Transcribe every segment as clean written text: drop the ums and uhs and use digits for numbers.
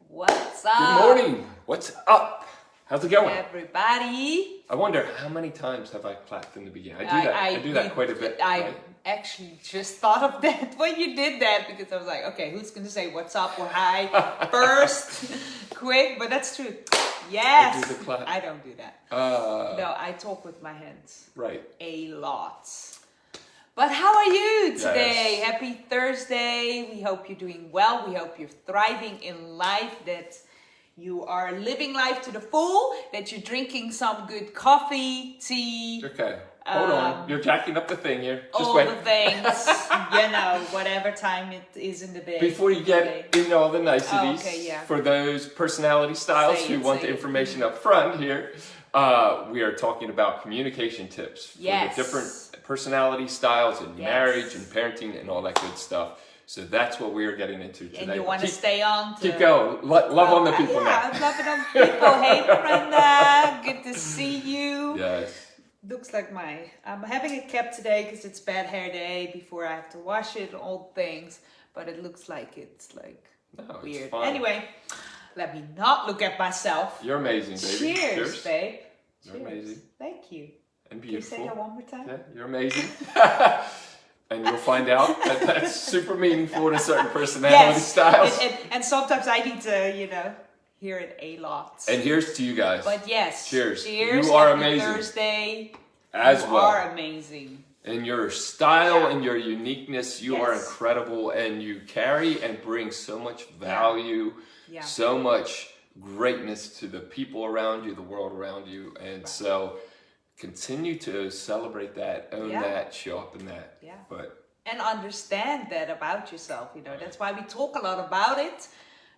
What's up? Good morning. What's up? How's it going? Everybody. I wonder how many times have I clapped in the beginning? I do that quite a bit. I right? actually just thought of that when you did that because I was like, okay, who's going to say what's up or hi first? Quick, but that's true. Yes. I do the clap. I don't do that. No, I talk with my hands. Right. A lot. But how are you today? Yes. Happy Thursday. We hope you're doing well. We hope you're thriving in life, that you are living life to the full, that you're drinking some good coffee, tea. Okay. Hold on. You're jacking up the thing here. Just all wait. the things, whatever time it is in the day. Before you get into all the niceties, For those personality styles who want the information up front here, we are talking about communication tips for the different personality styles in marriage and parenting and all that good stuff. So that's what we are getting into today. And you want to stay on? Keep going. Love on the people now. I'm loving on the people. Hey, Brenda. Good to see you. Yes. Looks like I'm having a cap today because it's bad hair day before I have to wash it, all things. But it looks like it's weird. It's fine. Anyway, let me not look at myself. You're amazing, baby. Cheers, babe. You're amazing. Thank you. And beautiful. Can you say that one more time? Yeah, you're amazing. And you'll find out that that's super meaningful to certain personality styles. And sometimes I need to, hear it a lot. And here's to you guys. But yes. Cheers. Cheers. You are Happy amazing. Thursday. As you well. are amazing. In your style and your uniqueness, you are incredible, and you carry and bring so much value, so much greatness to the people around you, the world around you. And so continue to celebrate that, own that, show up in that. Yeah. And understand that about yourself, That's why we talk a lot about it.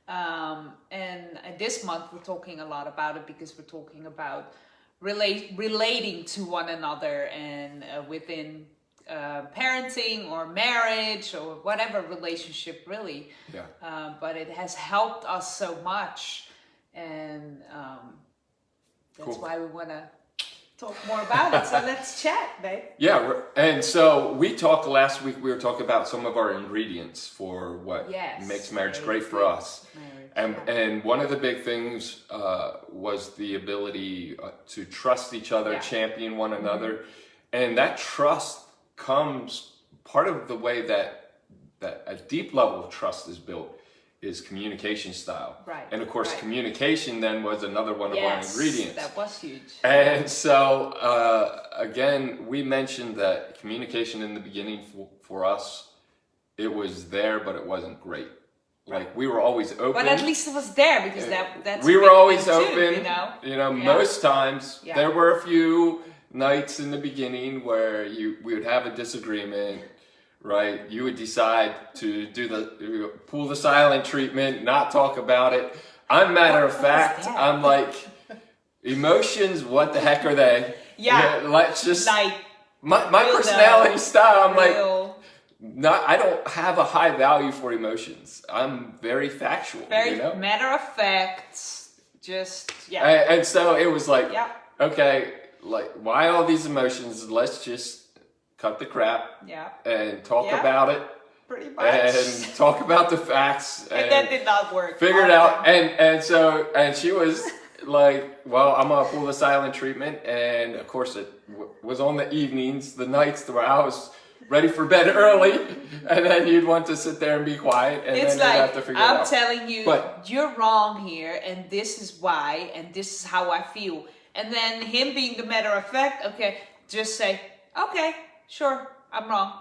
And this month we're talking a lot about it because we're talking about relating to one another and within parenting or marriage or whatever relationship really. Yeah. But it has helped us so much, and that's why we want to talk more about it. So let's chat, babe. Yeah, and so we talked last week, we were talking about some of our ingredients for what makes marriage great for us. And one of the big things was the ability to trust each other, champion one another. And that trust comes, part of the way that a deep level of trust is built is communication style. Right. And of course, communication then was another one of our ingredients. That was huge. And so, again, we mentioned that communication in the beginning for us, it was there, but it wasn't great. Like, we were always open. But at least it was there because that's we were always open. Too, most times. There were a few nights in the beginning where we would have a disagreement. Right, you would decide to pull the silent treatment, not talk about it. I'm matter of fact. I'm like, emotions. What the heck are they? Yeah, let's just my personality style. I'm like, I don't have a high value for emotions. I'm very factual. Very matter of fact. Just And so it was like, okay, like why all these emotions? Let's just cut the crap and talk about it. Pretty much. And talk about the facts. And that did not work. Figure it out. And she was like, well, I'm going to pull the silent treatment. And of course it was on the evenings, the nights where I was ready for bed early. And then you'd want to sit there and be quiet. And it's then you'd have to figure it out. I'm telling you, you're wrong here. And this is why. And this is how I feel. And then him being the matter of fact, just say, okay. Sure, I'm wrong.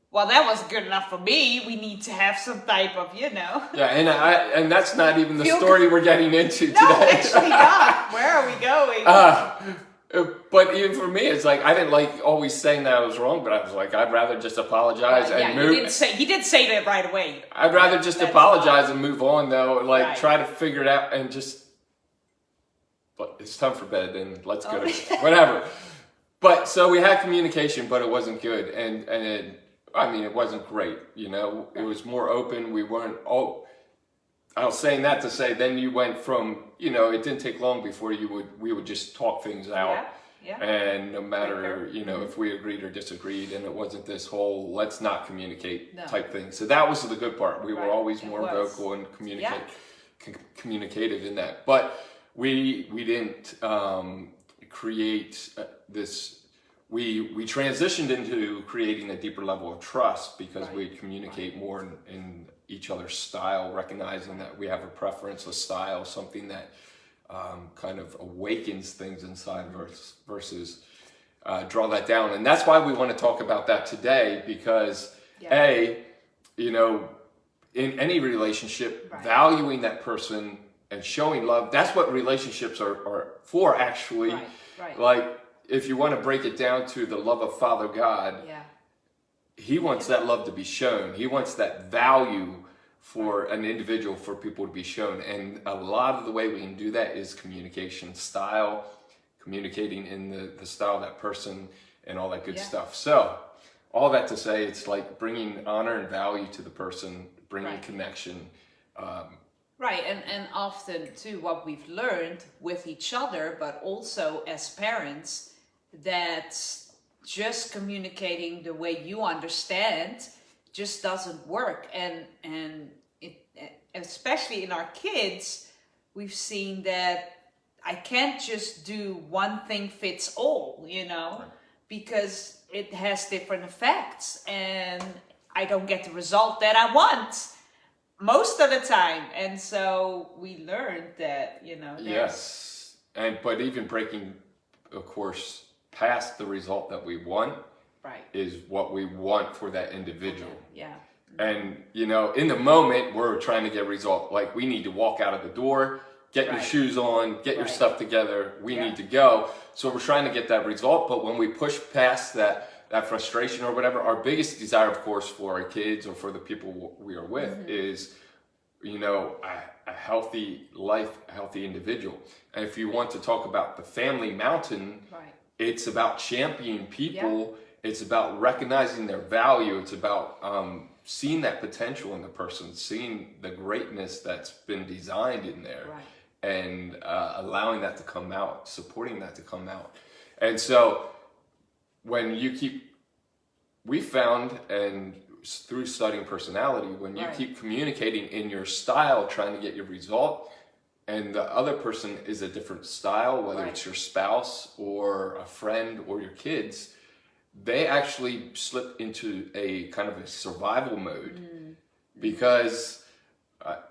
Well, that wasn't good enough for me. We need to have some type of, Yeah, and that's not even the story we're getting into today. No, actually not. Where are we going? But even for me, it's like I didn't like always saying that I was wrong, but I was like, I'd rather just apologize and move. He did say that right away. I'd rather just apologize and move on, though. Like try to figure it out and just. But it's time for bed, and let's go. Whatever. But so we had communication, but it wasn't good, and it wasn't great. It was more open. We weren't. I was saying that to say, then you went from. It didn't take long before we would just talk things out, and no matter if we agreed or disagreed, and it wasn't this whole let's not communicate type thing. So that was the good part. We were always more vocal and communicative in that. But we didn't create this. We transitioned into creating a deeper level of trust because we communicate more in each other's style, recognizing that we have a preference, a style, something that kind of awakens things inside versus draw that down. And that's why we want to talk about that today, because in any relationship, valuing that person and showing love, that's what relationships are for, actually. Like, if you want to break it down to the love of Father God, he wants that love to be shown. He wants that value for an individual, for people to be shown. And a lot of the way we can do that is communication style, communicating in the style of that person and all that good stuff. So all that to say, it's like bringing honor and value to the person, bringing connection. And often too, what we've learned with each other, but also as parents, that just communicating the way you understand just doesn't work. And it, especially in our kids, we've seen that I can't just do one thing fits all, because it has different effects, and I don't get the result that I want most of the time. And so we learned that, Yes. But even breaking, of course, past the result that we want is what we want for that individual. And, in the moment, we're trying to get a result. Like, we need to walk out of the door, get your shoes on, get your stuff together. We need to go. So we're trying to get that result. But when we push past that frustration or whatever, our biggest desire, of course, for our kids or for the people we are with is, a healthy life, a healthy individual. And if you want to talk about the family mountain, it's about championing people. It's about recognizing their value. It's about seeing that potential in the person, seeing the greatness that's been designed in there, and allowing that to come out, supporting that to come out. And so when we found, and through studying personality, when you keep communicating in your style, trying to get your result, and the other person is a different style, whether it's your spouse or a friend or your kids, they actually slip into a kind of a survival mode. Because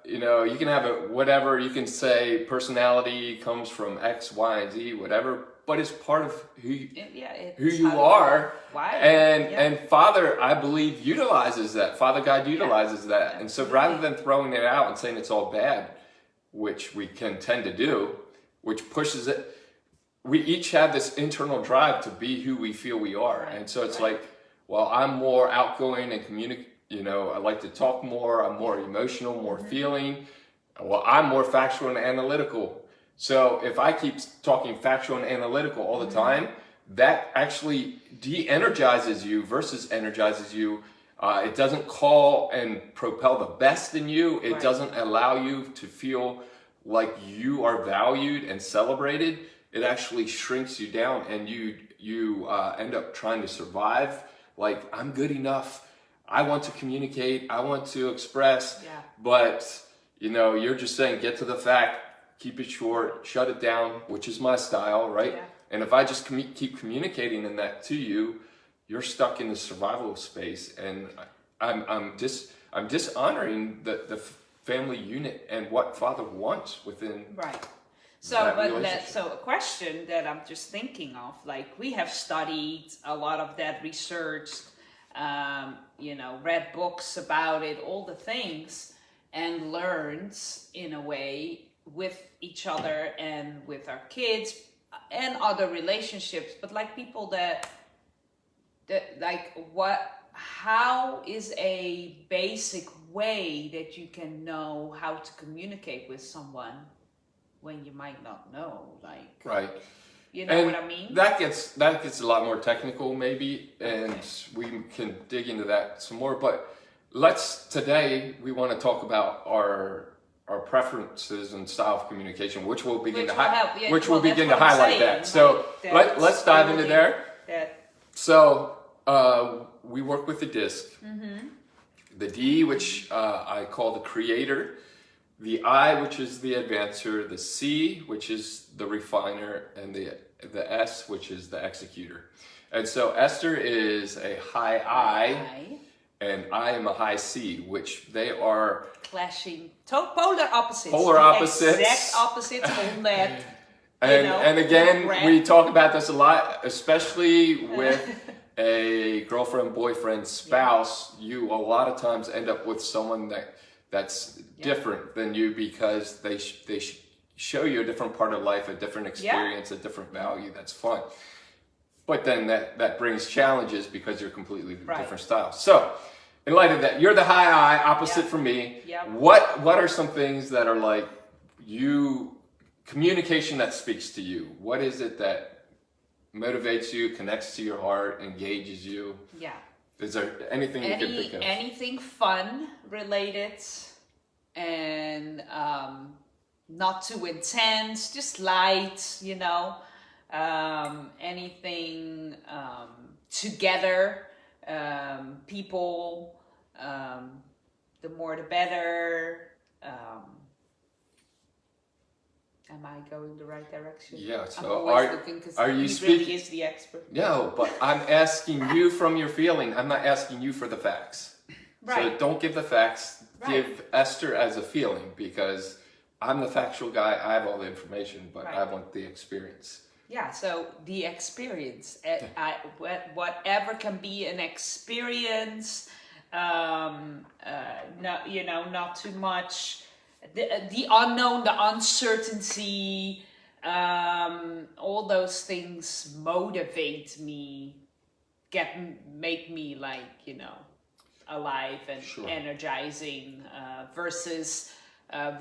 you can have whatever, you can say personality comes from X, Y, and Z, whatever, but it's part of who you are. And Father, I believe, utilizes that. Father God utilizes that. And so rather than throwing it out and saying it's all bad, which we can tend to do, which pushes it, we each have this internal drive to be who we feel we are. And so it's like, well, I'm more outgoing and I like to talk more, I'm more emotional, more feeling. Well, I'm more factual and analytical. So if I keep talking factual and analytical all the time, that actually de-energizes you versus energizes you. It doesn't call and propel the best in you. It doesn't allow you to feel like you are valued and celebrated. It actually shrinks you down, and you end up trying to survive. Like, I'm good enough. I want to communicate. I want to express. But, you're just saying, get to the fact, keep it short, shut it down, which is my style, right? And if I just keep communicating in that to you, you're stuck in the survival space, and I'm dishonoring the family unit and what Father wants within. So a question that I'm just thinking of, like, we have studied a lot of that, researched, read books about it, all the things, and learned in a way with each other and with our kids and other relationships. But like people that how is a basic way that you can know how to communicate with someone when you might not know, you know what I mean? That gets a lot more technical maybe, and we can dig into that some more. But today we want to talk about our preferences and style of communication, which will begin to highlight that. So let's dive into there. So we work with the DISC. The D, which I call the creator. the I, which is the advancer, the C, which is the refiner, and the S, which is the executor. And so Esther is a high I, and I am a high C, which they are clashing, polar opposites. Polar opposites. Exact opposites on that. And again, we talk about this a lot, especially with a girlfriend, boyfriend, spouse. You a lot of times end up with someone that's different than you because they show you a different part of life, a different experience, a different value. That's fun. But then that brings challenges because you're completely different styles. So, in light of that, you're the high I, opposite from me. Yeah. What are some things that are like communication that speaks to you? What is it that motivates you, connects to your heart, engages you? Yeah. Is there anything you can think of? Anything fun related and not too intense, just light, anything together, people, the more the better. Am I going the right direction? Yeah, so I'm always looking because he really is the expert. No, but I'm asking you from your feeling. I'm not asking you for the facts. Right. So don't give the facts. Right. Give Esther as a feeling because I'm the factual guy. I have all the information, but I want the experience. Yeah, so the experience, whatever can be an experience, not too much. The unknown, the uncertainty, all those things motivate me, make me alive and energizing versus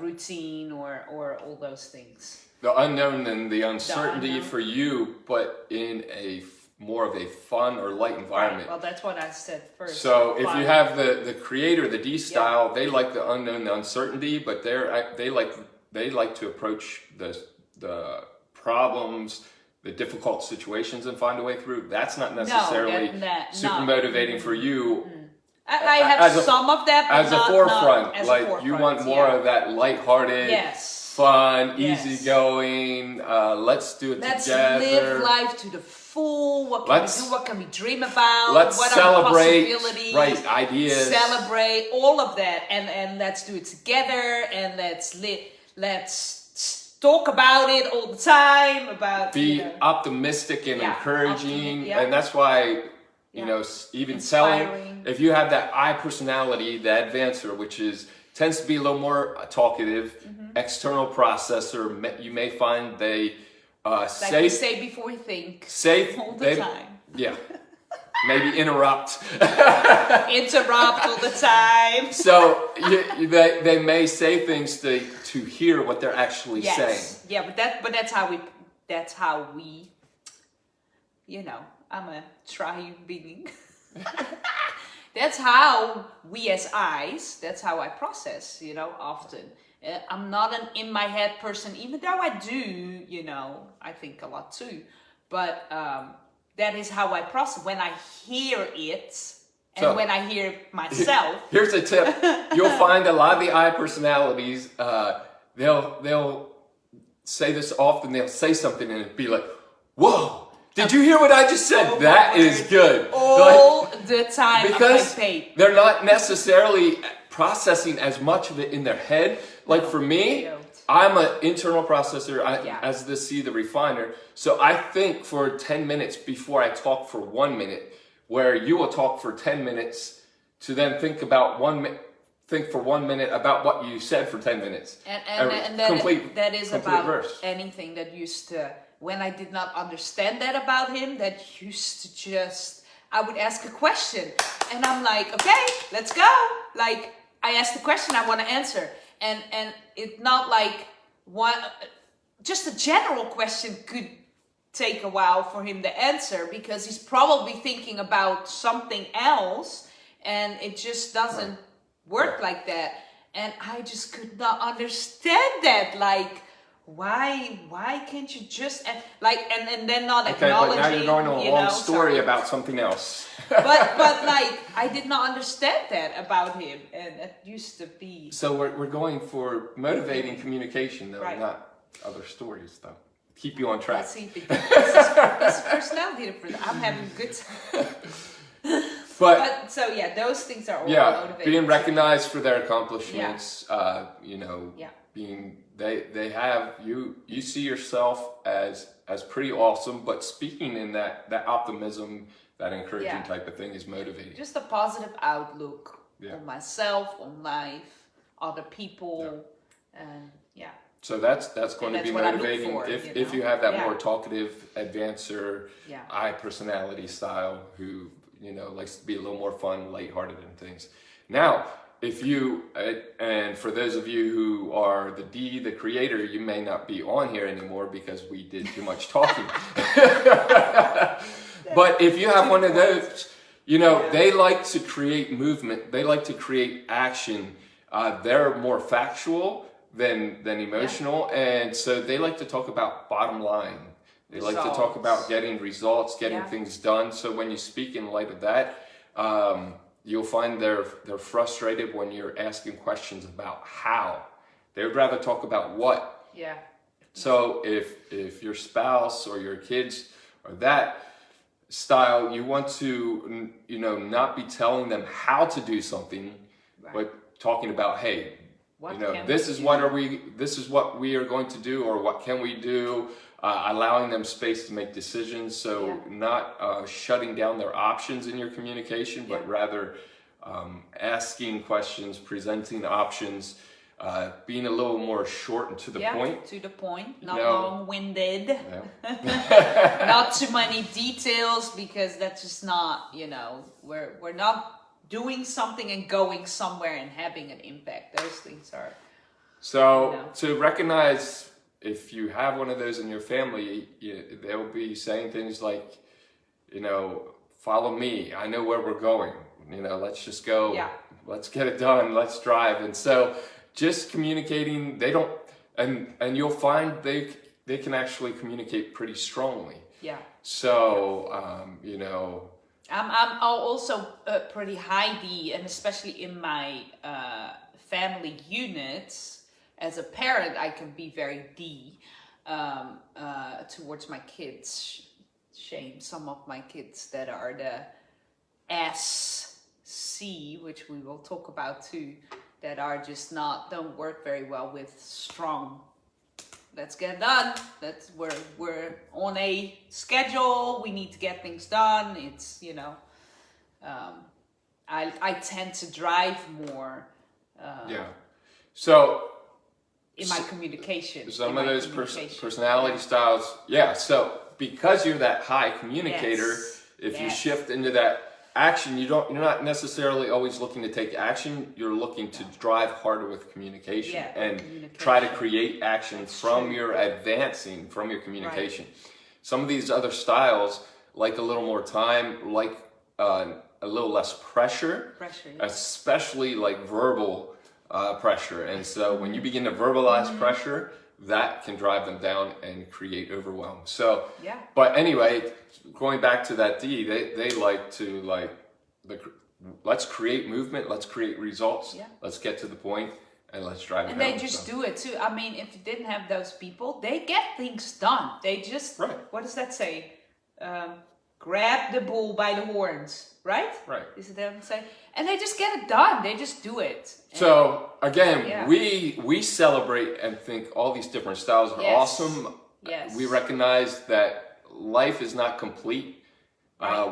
routine or all those things. The unknown and the uncertainty for you, but in more of a fun or light environment. Right. Well, that's what I said first. So if you have the creator, the D style, they like the unknown, the uncertainty, but they like to approach the problems, the difficult situations, and find a way through. That's not necessarily super motivating for you. I have some of that, but as a forefront. You want more of that lighthearted. Fun, easygoing. Let's do it together. Let's live life to the full. What can we do? What can we dream about? Let's what celebrate. Are the possibilities? Right, ideas. Celebrate all of that, and let's do it together. And let's talk about it all the time. Be optimistic and encouraging, and that's why even telling if you have that I personality, the advancer, which tends to be a little more talkative, external processor. You may find they say before we think. All the time. Yeah. Maybe interrupt. Interrupt all the time. So they may say things to hear what they're actually saying. Yeah, but that's how we. I'm a triune being. That's how we as eyes, that's how I process, often. I'm not an in my head person, even though I do, I think a lot too. But that is how I process. When I hear it, and when I hear myself. Here's a tip. You'll find a lot of the I personalities, they'll say this often, they'll say something and it'll be like, whoa. Did you hear what I just said? That is good. All the time. Because they're not necessarily processing as much of it in their head. Like for me, I'm an internal processor, as the C, the refiner. So I think for 10 minutes before I talk for 1 minute, where you will talk for 10 minutes to then think about 1 minute. Think for 1 minute about what you said for 10 minutes. And that is about anything that used to, when I did not understand that about him, that used to just, I would ask a question and I'm like, okay, let's go. Like I asked the question, I want to answer. And it's not like just a general question could take a while for him to answer because he's probably thinking about something else and it just doesn't work like that. And I just could not understand that. Like, why can't you just and then not Okay, but acknowledging, now you're going on a you long know, story sorry. about something else. but like I did not understand that about him, and it used to be. So we're going for motivating communication, though, Right. not other stories, though. Keep you on track. Let's see if this is personality difference. I'm having a good time. But so yeah, those things are all motivating. Being recognized for their accomplishments, you know, Yeah. being they have you see yourself as pretty awesome, but speaking in that optimism, that encouraging type of thing is motivating. Just a positive outlook Yeah. on myself, on life, other people, and So that's going to be what I look motivating for, if you have that Yeah. more talkative advancer, Yeah. I personality style who, you know, likes to be a little more fun, lighthearted and things. Now, if you, and for those of you who are the D, the creator, you may not be on here anymore because we did too much talking. But if you have one of those, you know, they like to create movement. They like to create action. They're more factual than emotional. And so they like to talk about bottom line. They like to talk about getting results, getting things done. So when you speak in light of that, you'll find they're frustrated when you're asking questions about how. They would rather talk about what. Yeah. So if your spouse or your kids are that style, you want to, you know, not be telling them how to do something, but talking about, hey, What you know, can this we is do? this is what we are going to do, or what can we do? Allowing them space to make decisions, so not shutting down their options in your communication, but rather asking questions, presenting options, being a little more short and to the point. To the point, not You know, long-winded, not too many details, because that's just not, you know, we're not doing something and going somewhere and having an impact. Those things are. So you know. to recognize if you have one of those in your family, they'll be saying things like, you know, follow me. I know where we're going. You know, let's just go. Yeah. Let's get it done. Let's drive. And so just communicating, they don't, and you'll find they can actually communicate pretty strongly. Yeah. So, you know. I'm also pretty high D, and especially in my family units. As a parent, I can be very D towards my kids. Shame some of my kids that are the SC, which we will talk about too, that are just don't work very well with strong. Let's get done. We're on a schedule. We need to get things done. It's, you know, I tend to drive more. So. In my communication. Some of those personality styles, so because you're that high communicator, if you shift into that action, you're not necessarily always looking to take action, you're looking to drive harder with communication and try to create action from your advancing from your communication. Some of these other styles like a little more time, like a little less pressure, especially like verbal pressure. And so when you begin to verbalize pressure, that can drive them down and create overwhelm. So, but anyway, going back to that D, they like to let's create movement, let's create results, let's get to the point, and let's drive it. And they just do it too. I mean, if you didn't have those people, they get things done. They just, what does that say? Grab the bull by the horns, right? Right. Is it that what I'm saying? And they just get it done. They just do it. So again, we celebrate and think all these different styles are awesome. Yes. We recognize that life is not complete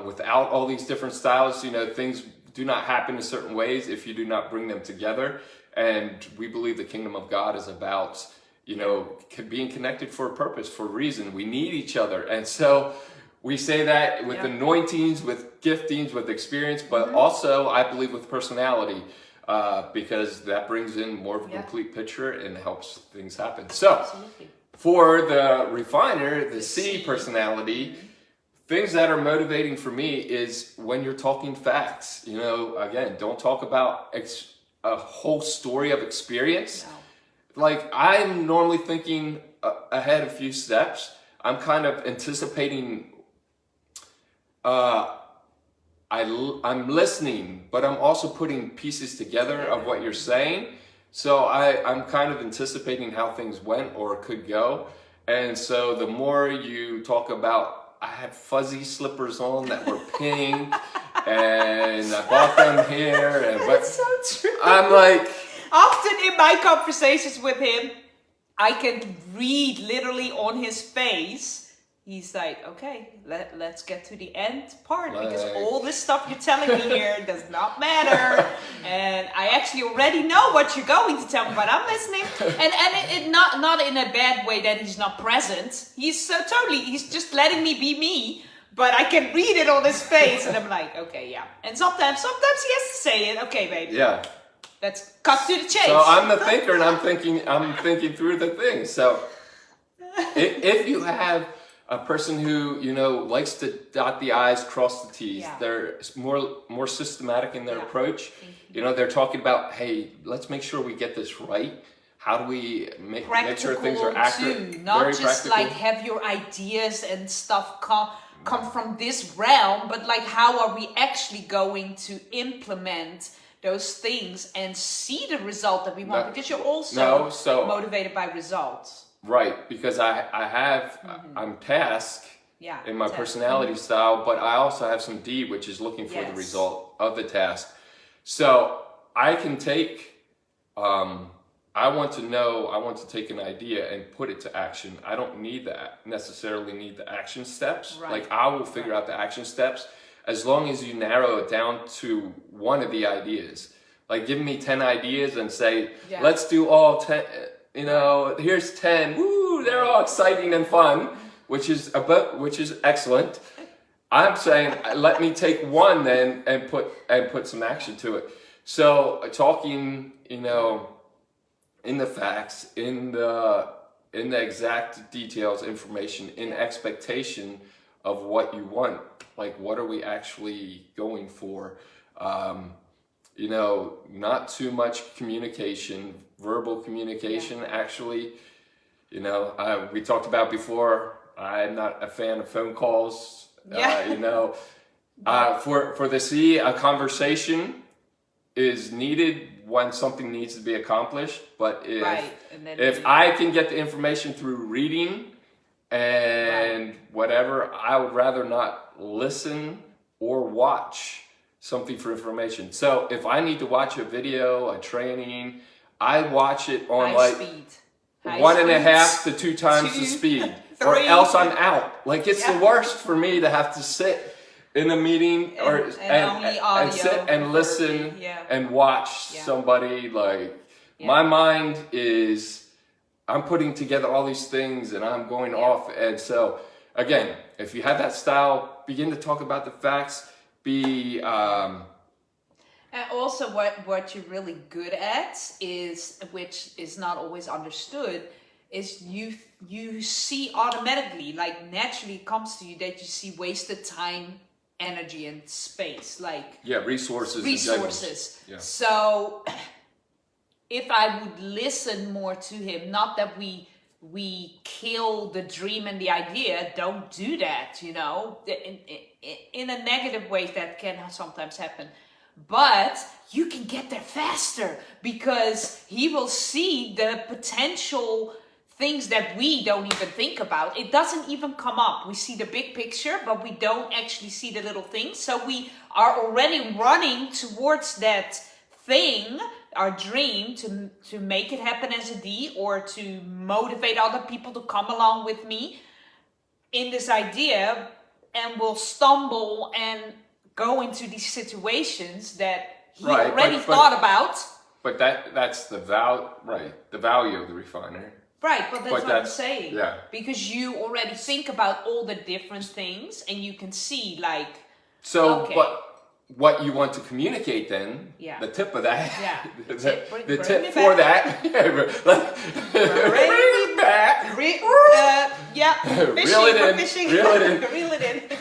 without all these different styles. You know, things do not happen in certain ways if you do not bring them together. And we believe the kingdom of God is about, you know, being connected for a purpose, for a reason. We need each other. And so we say that with anointings, with giftings, with experience, but also I believe with personality, because that brings in more of a complete picture and helps things happen. So for the refiner, the C personality, things that are motivating for me is when you're talking facts. You know, again, don't talk about a whole story of experience. Like I'm normally thinking ahead a few steps. I'm kind of anticipating. I'm listening, but I'm also putting pieces together of what you're saying. So I'm kind of anticipating how things went or could go. And so the more you talk about, I had fuzzy slippers on that were pink, and I bought them here. And That's so true. I'm like, often in my conversations with him, I can read literally on his face. He's like, okay, let's get to the end part, because all this stuff you're telling me here does not matter, and I actually already know what you're going to tell me, but I'm listening. And it not in a bad way that he's not present. He's he's just letting me be me, but I can read it on his face, and I'm like, okay, yeah. And sometimes he has to say it. Okay, babe. yeah. Let's cut to the chase. So I'm the thinker, and I'm thinking through the things. So if you have a person who, you know, likes to dot the I's, cross the T's. Yeah. They're more systematic in their approach. You know, they're talking about, hey, let's make sure we get this right. How do we make sure things are accurate? Too. Not very just practical. like have your ideas and stuff come from this realm, but like how are we actually going to implement those things and see the result that we want? Because you're also motivated by results. Right, because I'm task in my personality style, but I also have some D, which is looking for the result of the task. So I can take, I want to take an idea and put it to action. I don't necessarily need the action steps. Right. Like I will figure out the action steps as long as you narrow it down to one of the ideas. Like give me 10 ideas and say, let's do all 10. You know, here's 10. Woo, they're all exciting and fun, which is excellent. I'm saying, let me take one then and put some action to it. So talking, you know, in the facts, in the exact details, information, in expectation of what you want. Like, what are we actually going for? You know, not too much communication, verbal communication, actually. You know, we talked about before, I'm not a fan of phone calls. You know, for the C, a conversation is needed when something needs to be accomplished. But if I can get the information through reading and whatever, I would rather not listen or watch something for information. So if I need to watch a video, a training, I watch it on high speed. 1.5 to 2 times the speed, 3. or else I'm out. Like it's the worst for me to have to sit in a meeting and sit and listen and watch somebody. Like my mind is, I'm putting together all these things and I'm going off. And so again, if you have that style, begin to talk about the facts. And also what you're really good at is, which is not always understood, is you see automatically, like naturally it comes to you that you see wasted time, energy and space, like resources. Yeah. So if I would listen more to him, not that we kill the dream and the idea, don't do that, you know, in a negative way that can sometimes happen, but you can get there faster because he will see the potential things that we don't even think about. It doesn't even come up. We see the big picture, but we don't actually see the little things. So we are already running towards that thing, our dream, to make it happen as a D, or to motivate other people to come along with me in this idea, and we'll stumble and go into these situations that he already thought about. But that's the value of the refiner. Right, but that's what I'm saying. Yeah. Because you already think about all the different things and you can see like, but what you want to communicate then, the tip of that, the tip for that, bring me back, reel it in,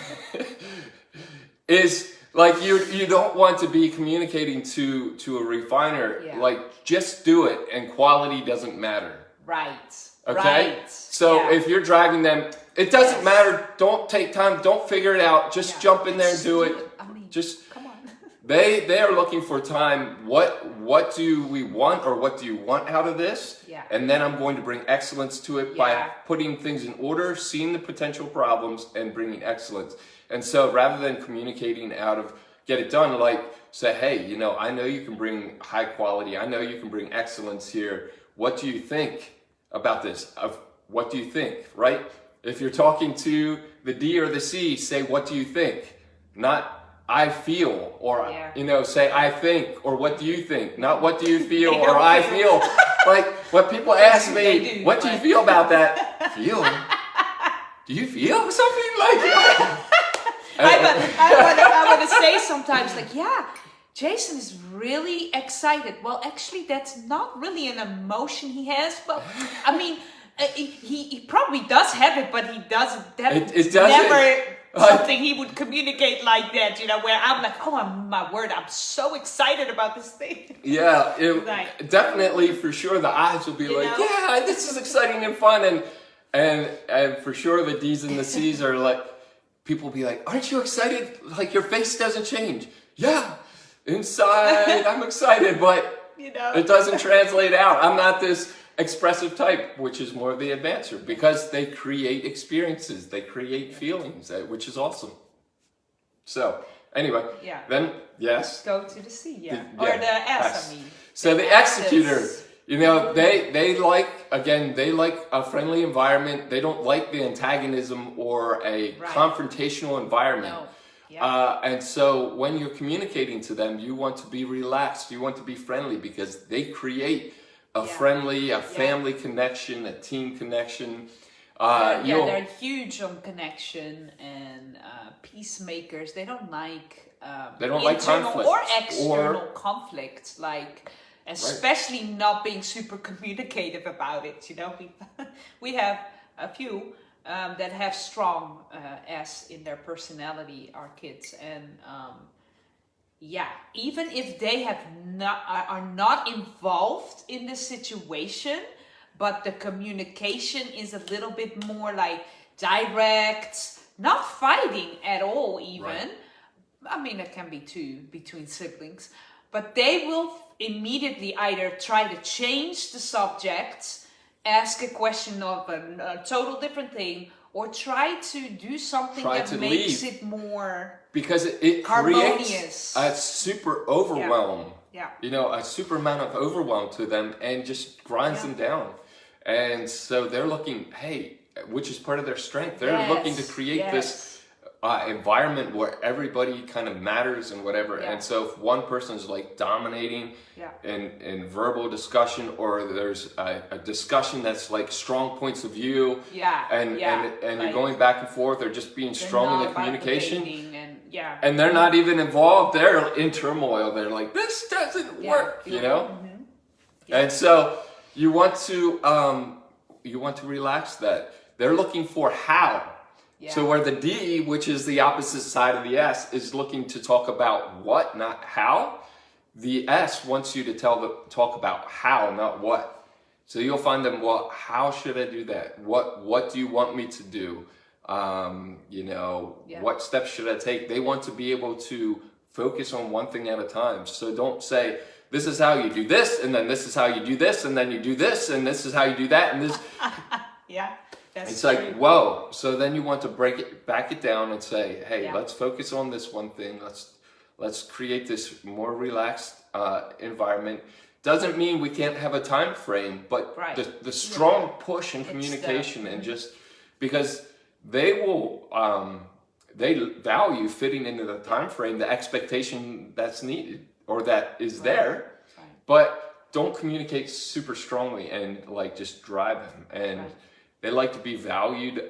is like you don't want to be communicating to a refiner, like just do it and quality doesn't matter. Right. Okay? Right. So Yeah. if you're driving them, it doesn't Yes. matter. Don't take time. Don't figure it out. Just Yeah. jump in there and Just do it. I mean, Just come on. they are looking for time. What do we want, or what do you want out of this? Yeah. And then I'm going to bring excellence to it by Yeah. putting things in order, seeing the potential problems, and bringing excellence. And so rather than communicating out of get it done, like say, hey, you know, I know you can bring high quality. I know you can bring excellence here. What do you think about this? What do you think, right? If you're talking to the D or the C, say, what do you think? Not I feel, or, Yeah. you know, say I think, or what do you think? Not what do you feel, They or don't I feel. feel. Like, when people ask They me, do, what do you but- feel about that? Feel? Do you feel something like that? I want to say sometimes, like, yeah, Jason is really excited. Well, actually, that's not really an emotion he has. Well, I mean, he probably does have it, but he doesn't. That It doesn't. never Like- something he would communicate like that. You know, where I'm like, oh my word, I'm so excited about this thing. Yeah, Right. definitely for sure the eyes will be You like, know? yeah, this is exciting and fun, and for sure the D's and the C's are like, people will be like, aren't you excited? Like your face doesn't change. Yeah, inside I'm excited, but You know, it doesn't translate out. I'm not this expressive type, which is more of the advancer, because they create experiences, they create feelings, which is awesome. So anyway, Yeah. then yes. go to the C, yeah, The- or yeah, the S. S. I mean, So the S's. executor, you know, they like, again, they like a friendly environment. They don't like the antagonism or a Right. confrontational environment. No. Yeah. And so when you're communicating to them, you want to be relaxed. You want to be friendly, because they create a Yeah. friendly, a family connection, a team connection. Yeah, you'll- they're huge on connection and peacemakers. They don't like They don't like internal conflict or external or- conflict. Like, especially not being super communicative about it. You know, we have a few that have strong S in their personality, our kids, and yeah, even if they are not involved in the situation, but the communication is a little bit more like direct, not fighting at all even. Right. I mean, it can be too between siblings, but they will immediately either try to change the subject, ask a question of a total different thing, or try to do something Try that to makes leave. it more because it harmonious. creates a super overwhelm. Yeah. You know, a super amount of overwhelm to them, and just grinds them down. And so they're looking, hey, which is part of their strength. They're looking to create this environment where everybody kind of matters and whatever. Yeah. And so if one person is like dominating Yeah. in verbal discussion, or there's a discussion that's like strong points of view, Yeah, and like, you're going back and forth, they're just being they're strong in not the about communication. debating and And they're not even involved. They're in turmoil. They're like, this doesn't work, you know? Mhm. And so you want to relax that. They're looking for how. Yeah. So where the D, which is the opposite side of the S, is looking to talk about what, not how, the S wants you to talk about how, not what. So you'll find them, well, how should I do that? What do you want me to do? You know, what steps should I take? They want to be able to focus on one thing at a time. So don't say, this is how you do this, and then this is how you do this, and then you do this, and this is how you do that, and this. Yeah, that's It's true. like, whoa. So then you want to back it down and say, hey, Yeah. let's focus on this one thing. Let's create this more relaxed environment. Doesn't mean we can't have a time frame, but Right. the strong push in It's communication and just because they will they value fitting into the time frame, the expectation that's needed or that is there, Right. but don't communicate super strongly and like just drive them. And they like to be valued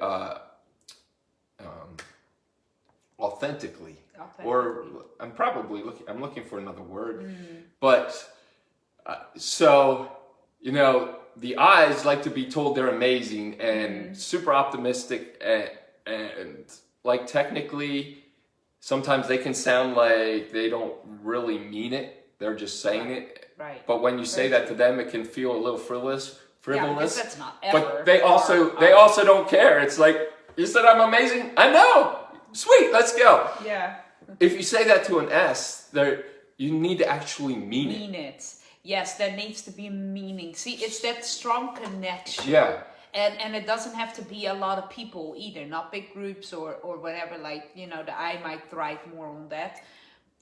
authentically. Or I'm looking for another word, but so you know, the I's like to be told they're amazing and super optimistic and like technically sometimes they can sound like they don't really mean it. They're just saying it. Right. But when you say that to them, it can feel a little frivolous. frivolous. Yeah, that's not ever. But they also don't care. It's like, you said I'm amazing? I know. Sweet, let's go. Yeah. If you say that to an S, you need to actually mean it. Yes, there needs to be meaning. See, it's that strong connection. Yeah. And it doesn't have to be a lot of people either, not big groups or whatever, like, that I might thrive more on that.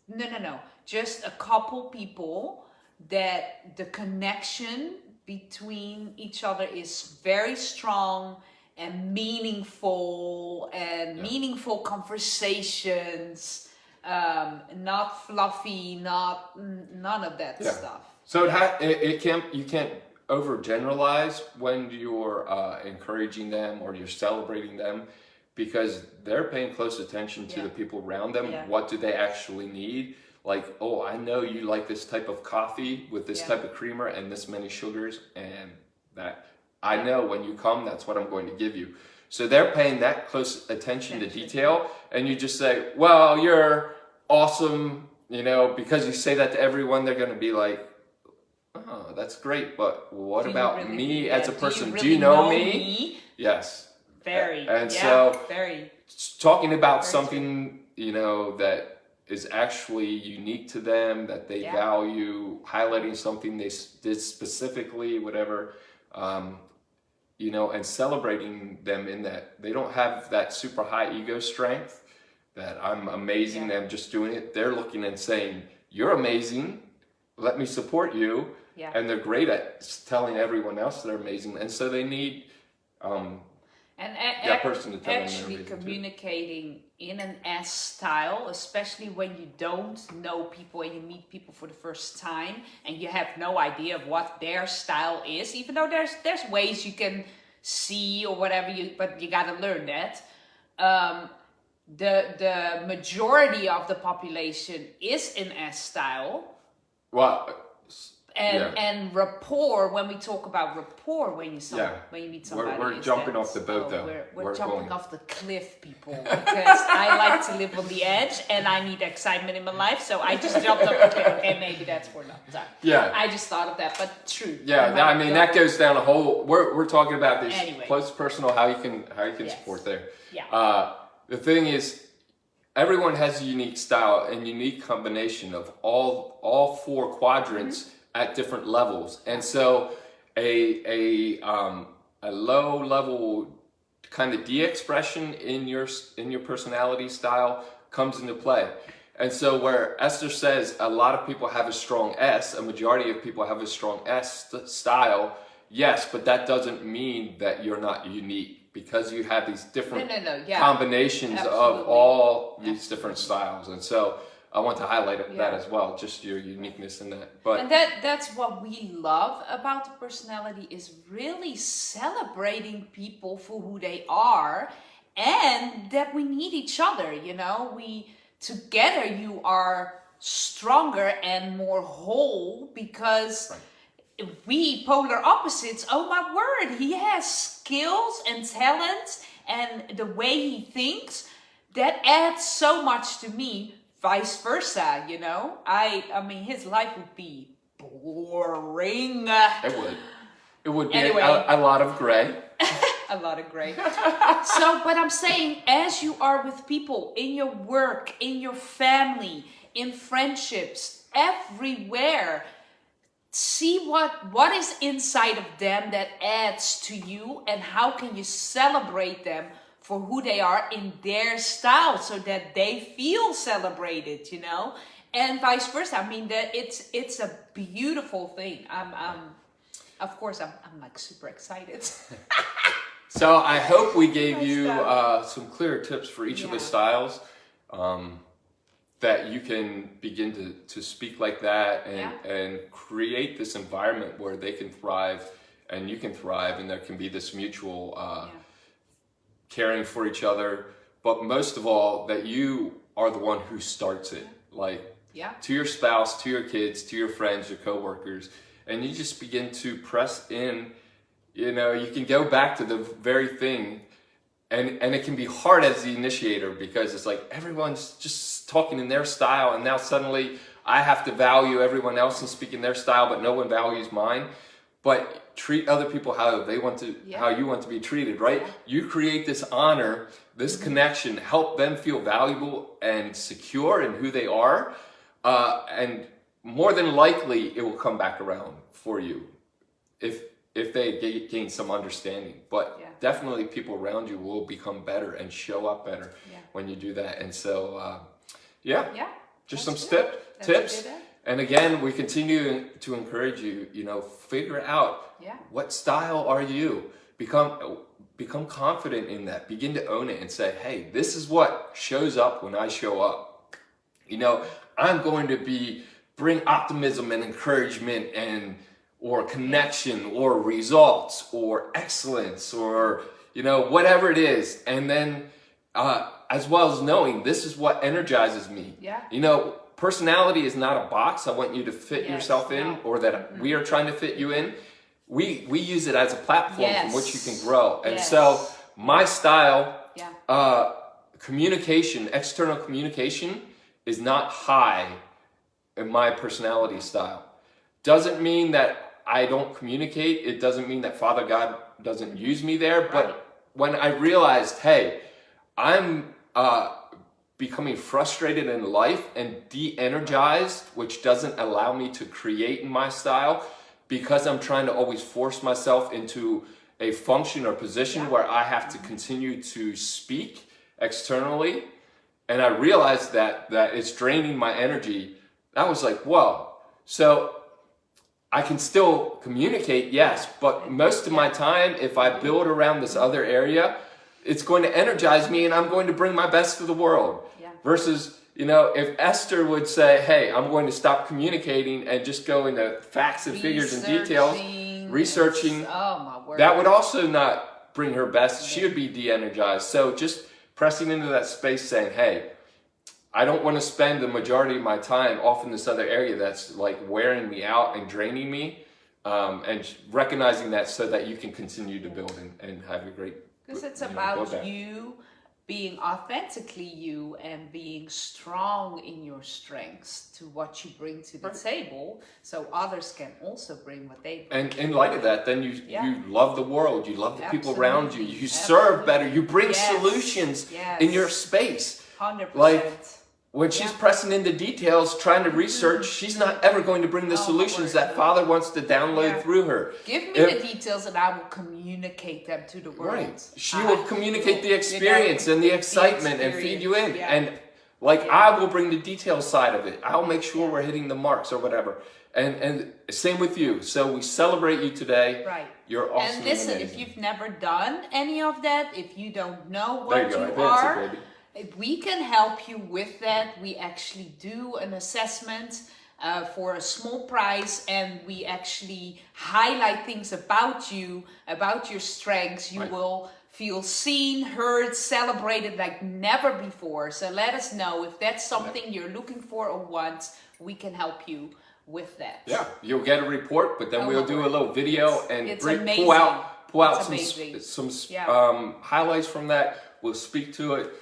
No. Just a couple people that the connection between each other is very strong and meaningful meaningful conversations, not fluffy, none of that stuff. So you can't overgeneralize when you're encouraging them or you're celebrating them, because they're paying close attention to the people around them. Yeah. What do they actually need? Like, oh, I know you like this type of coffee with this type of creamer and this many sugars, and that I know when you come, that's what I'm going to give you. So they're paying that close attention to detail, and you just say, well, you're awesome, because you say that to everyone, they're going to be like, oh, that's great, but what about me as a person? Do you know me? Yes. Very. And so talking about something, that is actually unique to them, that they value, highlighting something they did specifically, whatever, and celebrating them in that they don't have that super high ego strength, that I'm amazing, I'm just doing it. They're looking and saying, you're amazing, let me support you. Yeah. And they're great at telling everyone else they're amazing. And so they need that person to tell them they're amazing communicating in an S style, especially when you don't know people and you meet people for the first time and you have no idea of what their style is, even though there's ways you can see or whatever, but you got to learn that. The majority of the population is in S style. Well, and rapport, when we talk about rapport, when you meet somebody, we're jumping off the boat though. We're jumping off the cliff, people, because I like to live on the edge and I need excitement in my life, so I just jumped off the cliff. Okay, maybe that's for another time. Yeah, I just thought of that, but true. Yeah, that goes down a whole. We're talking about this close personal, how you can support there. Yeah. The thing is, everyone has a unique style and unique combination of all four quadrants at different levels, and so a low level kind of de-expression in your personality style comes into play. And so where Esther says a lot of people have a strong S, a majority of people have a strong S style, yes, but that doesn't mean that you're not unique, because you have these different combinations of all these different styles. And so I want to highlight that as well, just your uniqueness in that. And that's what we love about the personality, is really celebrating people for who they are, and that we need each other, we together you are stronger and more whole, because we polar opposites, oh my word, he has skills and talents and the way he thinks that adds so much to me. Vice versa, I mean, his life would be boring. It would be a lot of gray. A lot of gray. So, but I'm saying, as you are with people in your work, in your family, in friendships, everywhere, see what is inside of them that adds to you, and how can you celebrate them for who they are in their style, so that they feel celebrated, and vice versa. I mean, that it's a beautiful thing. Of course, I'm like super excited. So I hope we gave you some clear tips for each of the styles, that you can begin to speak like that and create this environment where they can thrive and you can thrive, and there can be this mutual caring for each other, but most of all, that you are the one who starts it, to your spouse, to your kids, to your friends, your coworkers, and you just begin to press in. You can go back to the very thing, and it can be hard as the initiator, because it's like everyone's just talking in their style, and now suddenly I have to value everyone else and speak in their style, but no one values mine. But treat other people how they want to, how you want to be treated, right? Yeah. You create this honor, this connection, help them feel valuable and secure in who they are, and more than likely it will come back around for you if they gain some understanding. But definitely people around you will become better and show up better when you do that. And so, just some tips. And again, we continue to encourage you, figure out what style are you? Become confident in that. Begin to own it and say, hey, this is what shows up when I show up. I'm going to bring optimism and encouragement or connection or results or excellence or, whatever it is. And then, as well as knowing this is what energizes me. Personality is not a box I want you to fit yourself in, or that we are trying to fit you in. We use it as a platform from which you can grow. And so my style, communication, external communication is not high in my personality style. Doesn't mean that I don't communicate. It doesn't mean that Father God doesn't use me there. But when I realized, hey, I'm becoming frustrated in life and de-energized, which doesn't allow me to create in my style, because I'm trying to always force myself into a function or position where I have to continue to speak externally. And I realized that it's draining my energy. I was like, whoa. So I can still communicate, yes, but most of my time, if I build around this other area, it's going to energize me and I'm going to bring my best to the world. Versus, if Esther would say, hey, I'm going to stop communicating and just go into facts and figures and details, researching, that would also not bring her best. She would be de-energized. So just pressing into that space saying, hey, I don't want to spend the majority of my time off in this other area that's like wearing me out and draining me, and recognizing that so that you can continue to build and have a great. Because it's about you being authentically you and being strong in your strengths to what you bring to the table, so others can also bring what they bring. And in light of that, then you love the world, you love the people around you, you serve better, you bring solutions in your space. 100%. Like, when she's pressing into details, trying to research, she's not ever going to bring the solutions that Father wants to download through her. Give me the details and I will communicate them to the world. Right. She will communicate the experience and the excitement and feed you in. And I will bring the detail side of it. I'll make sure we're hitting the marks or whatever. And same with you. So we celebrate you today. Right. You're awesome. And listen, if you've never done any of that, if you don't know what you are, we can help you with that. We actually do an assessment for a small price, and we actually highlight things about you, about your strengths. You will feel seen, heard, celebrated like never before. So let us know if that's something you're looking for or want. We can help you with that. Yeah, you'll get a report, but then we'll do a little video and pull out some highlights from that. We'll speak to it.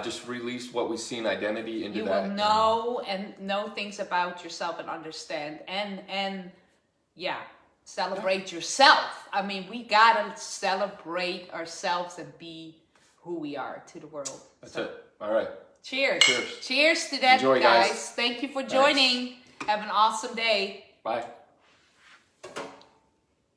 Just release what we see in identity into that. You will know things about yourself and understand and celebrate yourself. I mean, we gotta celebrate ourselves and be who we are to the world. That's it. All right. Cheers. Cheers to that, Enjoy, guys. Thank you for joining. Have an awesome day. Bye.